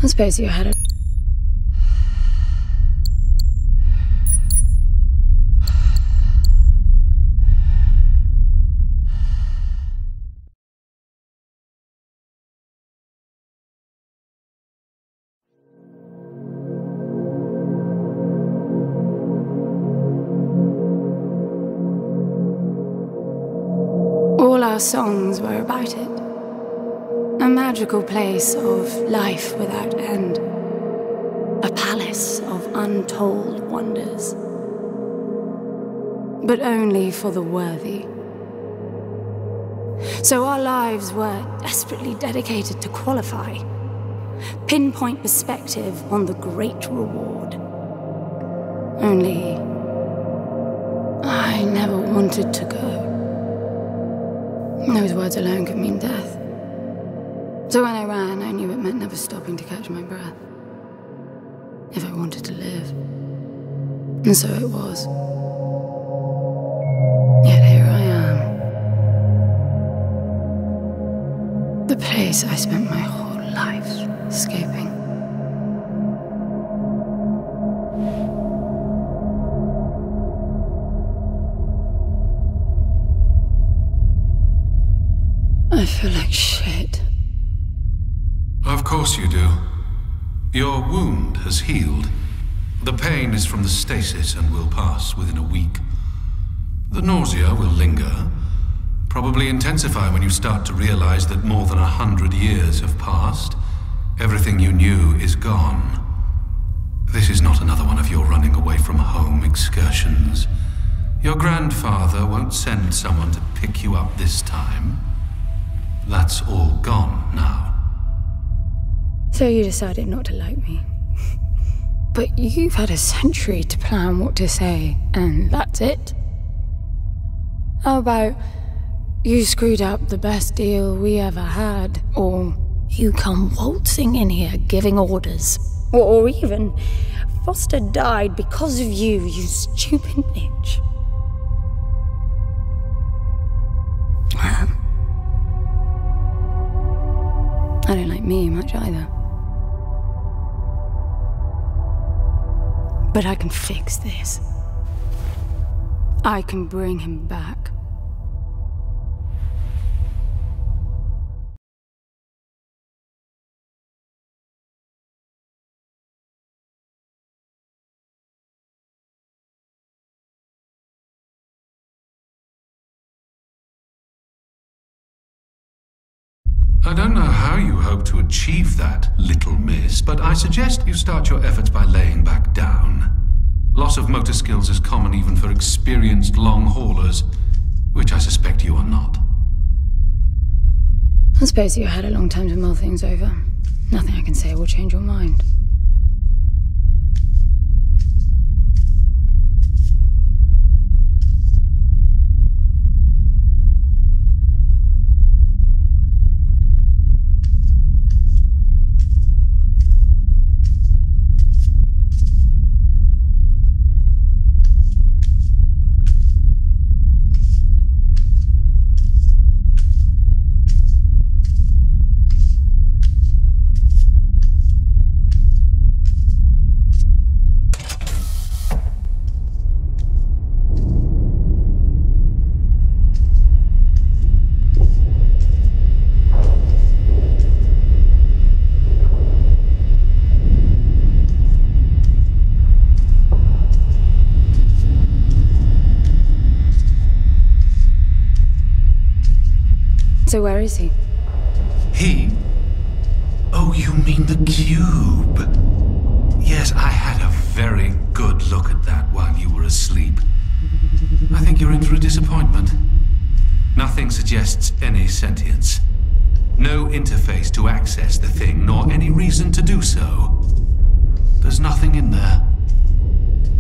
I suppose you had a... All our songs were about it. A magical place of life without end. A palace of untold wonders. But only for the worthy. So our lives were desperately dedicated to qualify. Pinpoint perspective on the great reward. Only... I never wanted to go. Those words alone could mean death. So when I ran, I knew it meant never stopping to catch my breath. If I wanted to live. And so it was. Yet here I am. The place I spent my whole life escaping. I feel like shit. Of course you do. Your wound has healed. The pain is from the stasis and will pass within a week. The nausea will linger, probably intensify when you start to realize that more than 100 years have passed. Everything you knew is gone. This is not another one of your running away from home excursions. Your grandfather won't send someone to pick you up this time. That's all gone now. So you decided not to like me. But you've had a century to plan what to say, and that's it? How about you screwed up the best deal we ever had, or you come waltzing in here giving orders, or even Foster died because of you, you stupid bitch. I don't like me much either. But I can fix this. I can bring him back. I don't know how you hope to achieve that, little miss, but I suggest you start your efforts by laying back down. Loss of motor skills is common even for experienced long haulers, which I suspect you are not. I suppose you had a long time to mull things over. Nothing I can say will change your mind. So where is he? He? Oh, you mean the cube? Yes, I had a very good look at that while you were asleep. I think you're in for a disappointment. Nothing suggests any sentience. No interface to access the thing, nor any reason to do so. There's nothing in there.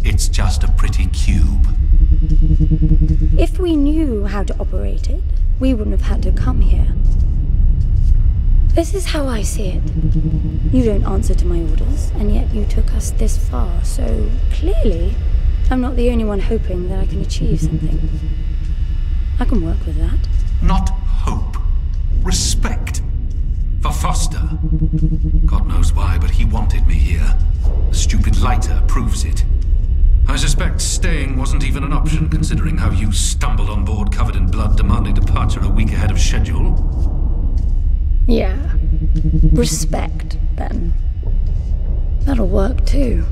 It's just a pretty cube. If we knew how to operate it, we wouldn't have had to come here. This is how I see it. You don't answer to my orders, and yet you took us this far, so clearly I'm not the only one hoping that I can achieve something. I can work with that. Not hope. Respect. For for Foster. God knows why, but he wanted me here. The stupid lighter proves it. I suspect staying wasn't even an option, considering how you stumbled on board covered in blood, demanding departure a week ahead of schedule. Yeah. Respect, then. That'll work too.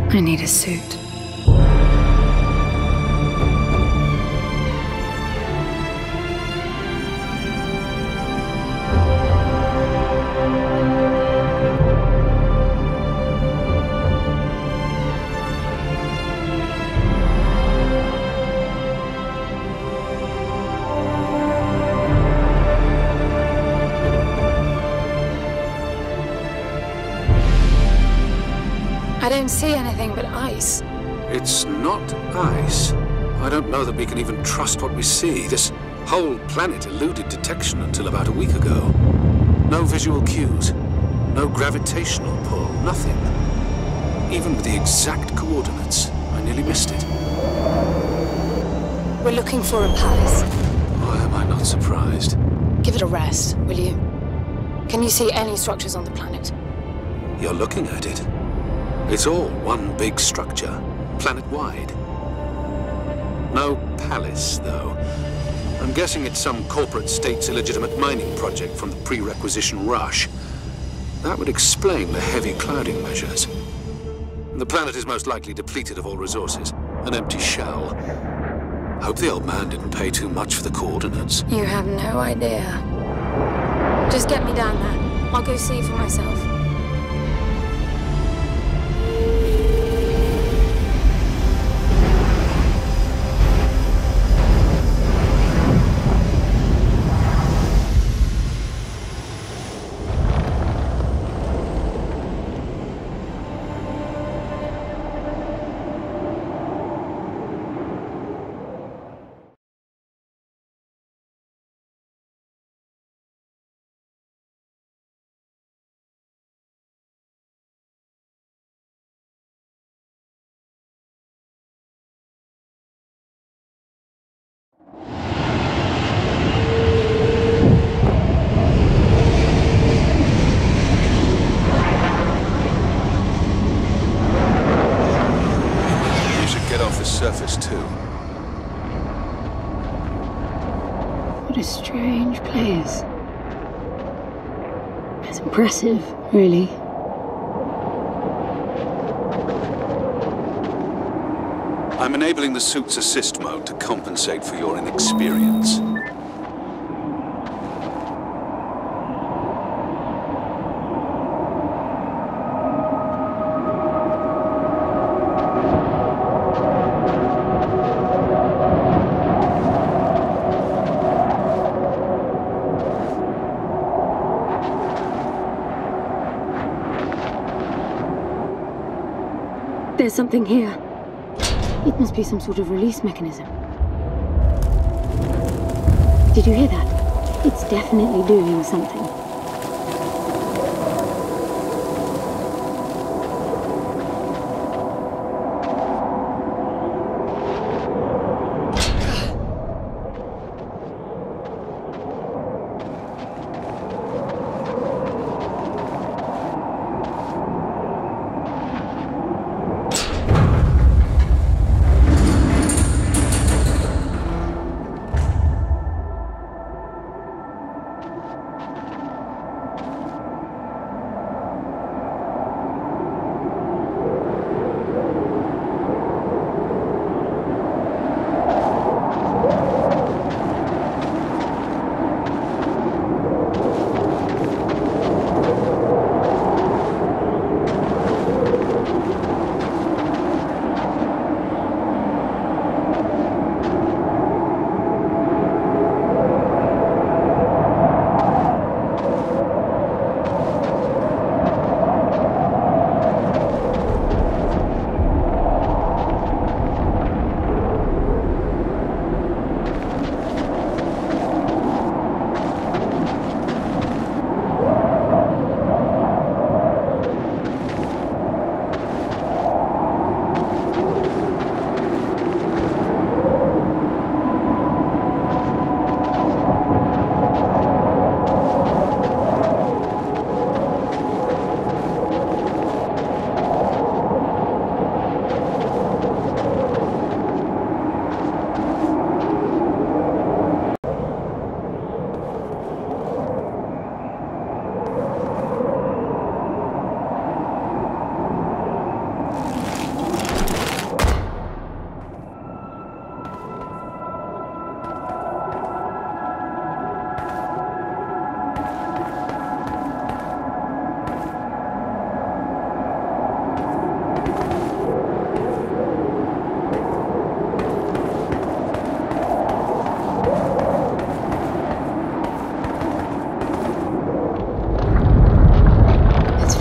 I need a suit. I don't see anything but ice. It's not ice. I don't know that we can even trust what we see. This whole planet eluded detection until about a week ago. No visual cues, no gravitational pull, nothing. Even with the exact coordinates, I nearly missed it. We're looking for a palace. Why am I not surprised? Give it a rest, will you? Can you see any structures on the planet? You're looking at it. It's all one big structure, planet-wide. No palace, though. I'm guessing it's some corporate state's illegitimate mining project from the pre-requisition rush. That would explain the heavy clouding measures. The planet is most likely depleted of all resources, an empty shell. Hope the old man didn't pay too much for the coordinates. You have no idea. Just get me down there. I'll go see for myself. Surface too. What a strange place. It's impressive, really. I'm enabling the suit's assist mode to compensate for your inexperience. There's something here. It must be some sort of release mechanism. Did you hear that? It's definitely doing something.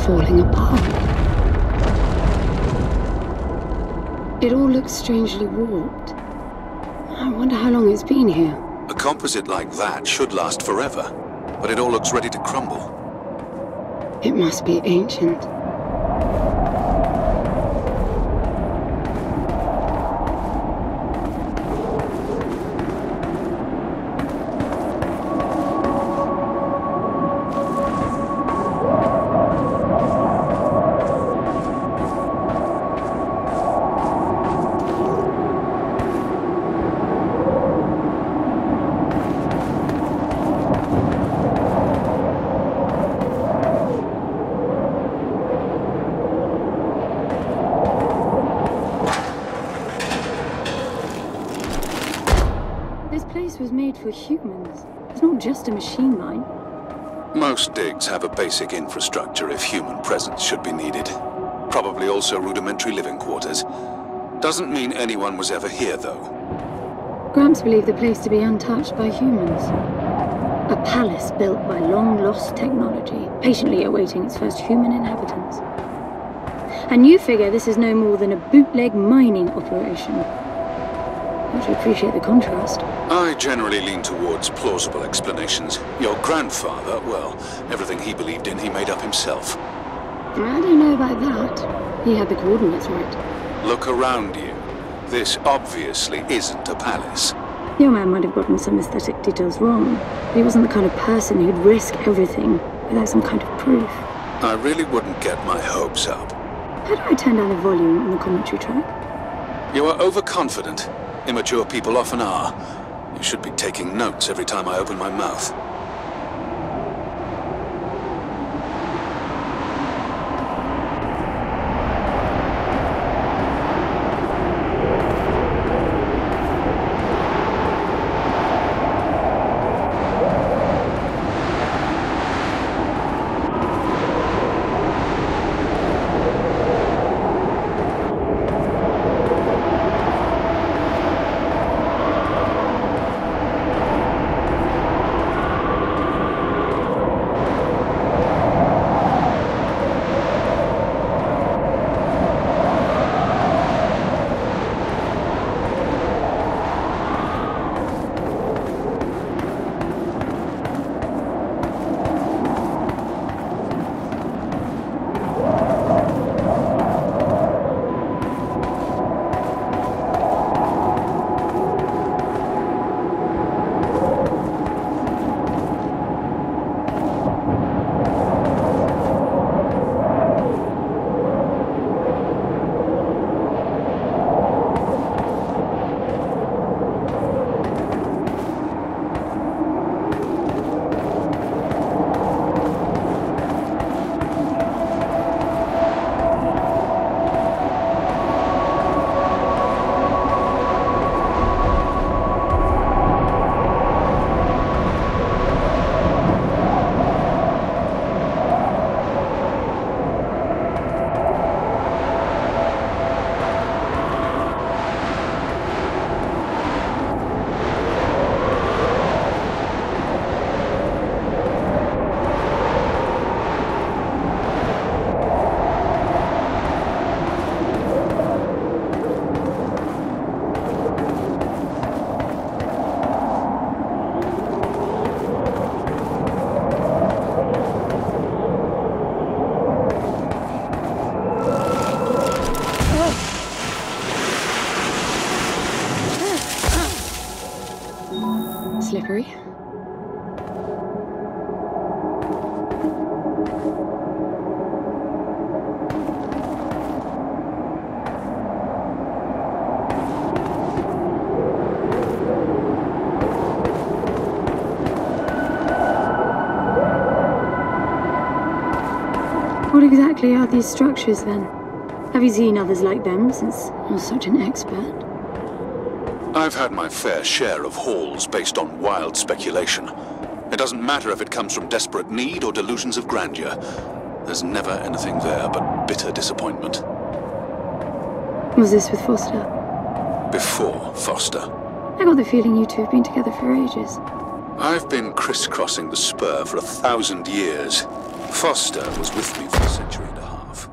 Falling apart. It all looks strangely warped. I wonder how long it's been here. A composite like that should last forever, but it all looks ready to crumble. It must be ancient. This was made for humans. It's not just a machine mine. Most digs have a basic infrastructure if human presence should be needed. Probably also rudimentary living quarters. Doesn't mean anyone was ever here, though. Gramps believed the place to be untouched by humans. A palace built by long-lost technology, patiently awaiting its first human inhabitants. And you figure this is no more than a bootleg mining operation. You ought to appreciate the contrast. I generally lean towards plausible explanations. Your grandfather, well, everything he believed in, he made up himself. I don't know about that. He had the coordinates right. Look around you. This obviously isn't a palace. Your man might have gotten some aesthetic details wrong. He wasn't the kind of person who'd risk everything without some kind of proof. I really wouldn't get my hopes up. How do I turn down the volume on the commentary track? You are overconfident. Immature people often are. You should be taking notes every time I open my mouth. What exactly are these structures, then? Have you seen others like them, since you're such an expert? I've had my fair share of halls based on wild speculation. It doesn't matter if it comes from desperate need or delusions of grandeur. There's never anything there but bitter disappointment. Was this with Foster? Before Foster. I got the feeling you two have been together for ages. I've been crisscrossing the spur for 1,000 years. Foster was with me for a century and a half.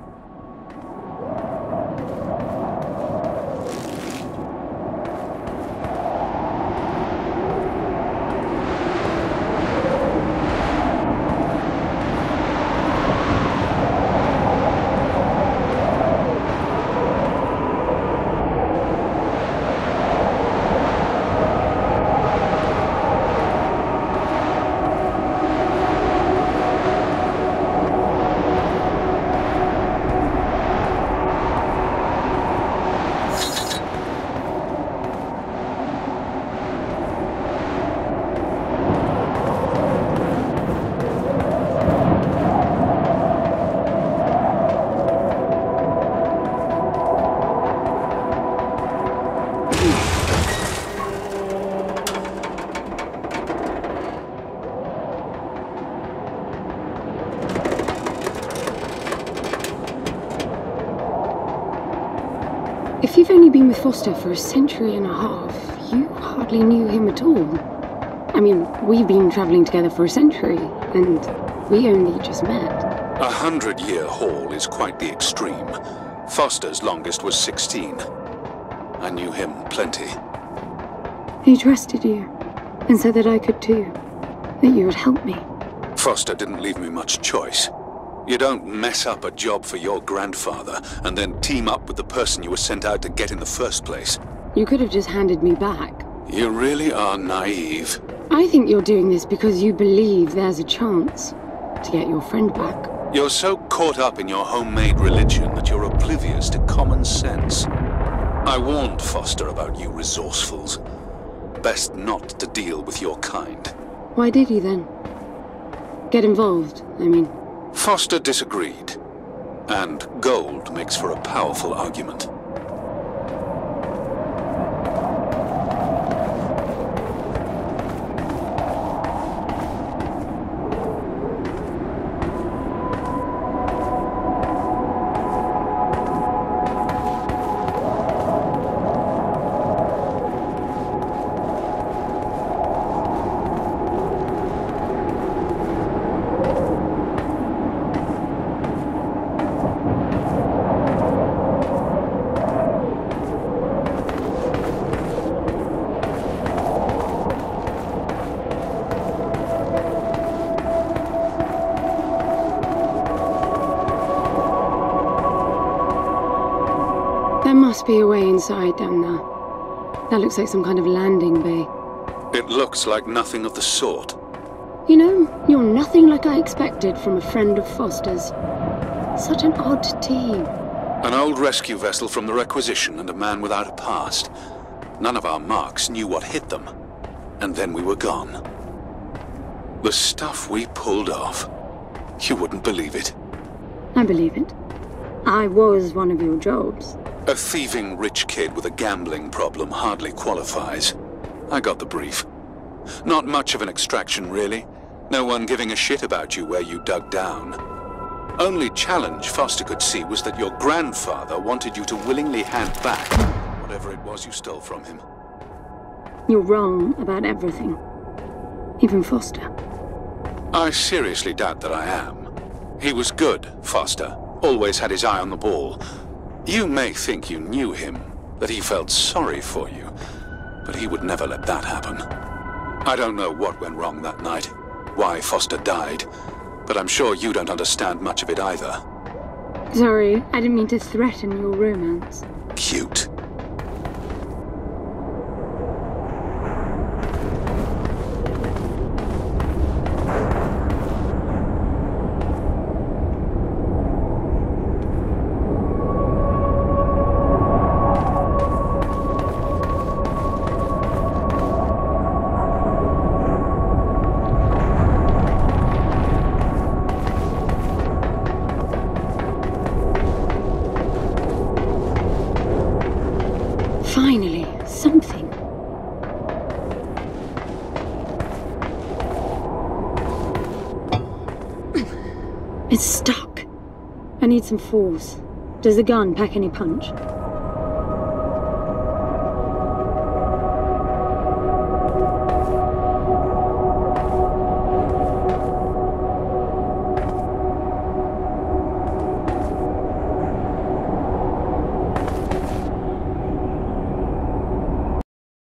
If you've only been with Foster for a century and a half, you hardly knew him at all. I mean, we've been traveling together for a century, and we only just met. 100-year haul is quite the extreme. Foster's longest was 16. I knew him plenty. He trusted you, and said that I could too, that you would help me. Foster didn't leave me much choice. You don't mess up a job for your grandfather and then team up with the person you were sent out to get in the first place. You could have just handed me back. You really are naive. I think you're doing this because you believe there's a chance to get your friend back. You're so caught up in your homemade religion that you're oblivious to common sense. I warned Foster about you resourcefuls. Best not to deal with your kind. Why did you then? Get involved, I mean. Foster disagreed, and gold makes for a powerful argument. There must be a way inside down there. That looks like some kind of landing bay. It looks like nothing of the sort. You know, you're nothing like I expected from a friend of Foster's. Such an odd team. An old rescue vessel from the Requisition and a man without a past. None of our marks knew what hit them. And then we were gone. The stuff we pulled off. You wouldn't believe it. I believe it. I was one of your jobs. A thieving rich kid with a gambling problem hardly qualifies. I got the brief. Not much of an extraction, really. No one giving a shit about you where you dug down. Only challenge Foster could see was that your grandfather wanted you to willingly hand back whatever it was you stole from him. You're wrong about everything. Even Foster. I seriously doubt that I am. He was good, Foster. Always had his eye on the ball. You may think you knew him, that he felt sorry for you, but he would never let that happen. I don't know what went wrong that night, why Foster died, but I'm sure you don't understand much of it either. Sorry, I didn't mean to threaten your romance. Cute. It's stuck. I need some force. Does the gun pack any punch?